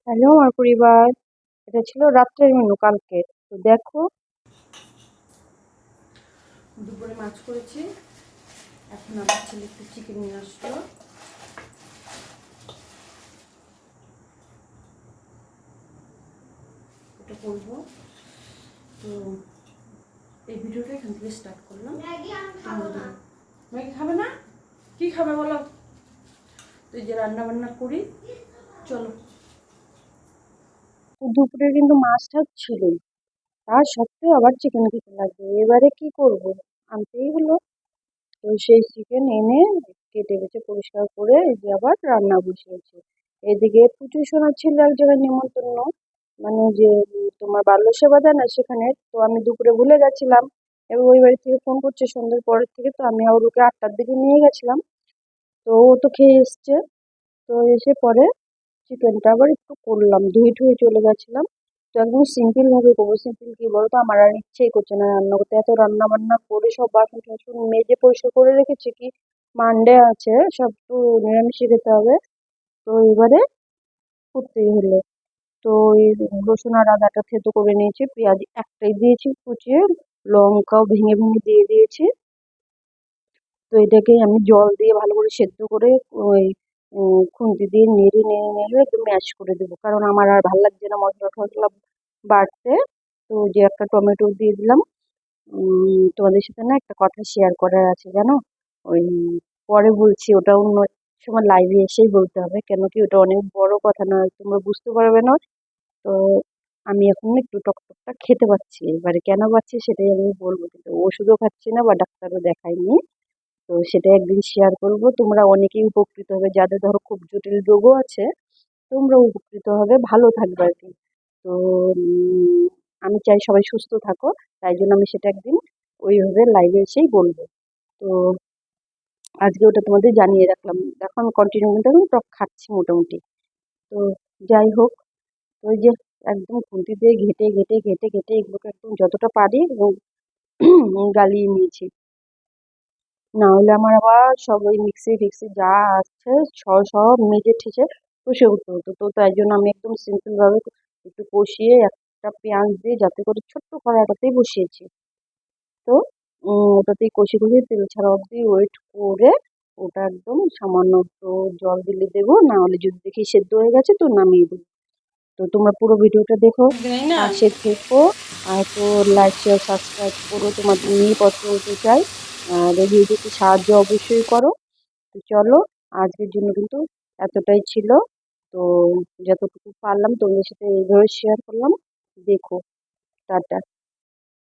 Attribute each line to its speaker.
Speaker 1: Hello আমার পরিবার। এটা ছিল রাত্রের মেনু কালকের। তো দেখো, দুপুরে মাছ করেছি। এখন আমার ছেলে একটু চিকেন নিয়ে আসলো। ওটা করবো। তো এই ভিডিওটা এখান থেকে স্টার্ট করলাম। ম্যাগি খাবে না? কি খাবে বলো? তুই যে রান্না বান্না করি, চলো। তো দুপুরে কিন্তু মাছটা ছিলই, তার সত্ত্বেও আবার চিকেন খেতে লাগবে। এবারে কি করব, আনতেই হলো। তো সেই চিকেন এনে কেটে বেছে পরিষ্কার করে এই যে আবার রান্না বসিয়েছি। এদিকে পুজো শোনা ছিল এক জায়গায় নিমন্ত্রণ, মানে যে তোমার বাল্য সেবা দেয় না সেখানে। তো আমি দুপুরে ভুলে গেছিলাম, এবং ওই বাড়ি থেকে ফোন করছে সন্ধ্যের পরের থেকে। তো আমি আবার ওকে 8টার দিকে নিয়ে গেছিলাম। তো ও তো খেয়ে এসছে। তো এসে পরে চিকেনটা আবার একটু করলাম, ধুয়ে টুয়ে চলে গেছিলাম। তো একদম সিম্পল ভাবে করবো। সিম্পল কি বলতো, আমার আর ইচ্ছেই করছে না রান্না করতে। এত রান্না বান্না করে সব বাসন টাসন মেজে পরিষ্কার করে রেখেছি, কি মানডে আছে, সব তো নিরামিষই খেতে হবে। তো এবারে করতেই হলো। তো এই রসুন আর আদাটা থেতো করে নিয়েছি, পেঁয়াজ একটাই দিয়েছি কুচিয়ে, লঙ্কাও ভেঙে ভেঙে দিয়ে দিয়েছি। তো এটাকে আমি জল দিয়ে ভালো করে সেদ্ধ করে ওই খুন্তি দিয়ে নেড়ে নেড়ে নেড়ে একটু ম্যাশ করে দেবো, কারণ আমার আর ভালো লাগছে না মশলা টসলা বাড়তে। তো যে একটা টমেটো দিয়ে দিলাম। তোমাদের সাথে না একটা কথা শেয়ার করার আছে জানো। ওই পরে বলছি, ওটা অন্য সময় লাইভে এসেই বলতে হবে, কেন কি ওটা অনেক বড় কথা, না তোমরা বুঝতে পারবে না। তো আমি এখন একটু টকটকটা খেতে পাচ্ছি, এবারে কেন পাচ্ছি সেটাই আমি বলবো, কিন্তু ওষুধও খাচ্ছি না বা ডাক্তারও দেখাইনি। তো সেটা একদিন শেয়ার করব, তোমরা অনেকেই উপকৃত হবে, যাদের ধরো খুব জটিল রোগও আছে, তোমরা উপকৃত হবে, ভালো থাকবে আর কি। তো আমি চাই সবাই সুস্থ থাকো, তাই জন্য আমি সেটা একদিন ওইভাবে লাইভে এসেই বলবো। তো আজকে ওটা তোমাদের জানিয়ে রাখলাম। দেখো আমি কন্টিনিউ কিন্তু এখন টক খাচ্ছি মোটামুটি। তো যাই হোক, ওই যে একদম খুন্তি দিয়ে ঘেটে ঘেটে ঘেটে ঘেটে এগুলোকে একদম যতটা পারি গালিয়ে নিয়েছি। না হলে আমার আবার সব ওই মিক্সি ফিক্সি যা আছে সব মেজে ঠেসে কষে উঠতে হতো। তো তাই জন্য আমি একদম সিম্পল ভাবে একটু কষিয়ে একটা পেঁয়াজ দিয়ে, যাতে করে ছোট্ট কড়াটাতেই বসিয়েছি। তো ওটাতেই কষে কষে তেল ছাড়া অব্দি ওয়েট করে, ওটা একদম সামান্য একটু জল দিলে দেবো, না হলে যদি দেখি সেদ্ধ হয়ে গেছে তো নামিয়ে দেবো। তো তোমরা পুরো ভিডিওটা দেখো, পাশে থেকো, আর একটু লাইক শেয়ার সাবস্ক্রাইব করো, তোমাদের নিয়ে চলতে চাই। আর এই ভিডিওতে সাহায্য অবশ্যই করো। তো চলো, আজকের জন্য কিন্তু এতটাই ছিল। তো যতটুকু পারলাম তোমাদের সাথে এইভাবে শেয়ার করলাম। দেখো, টাটা।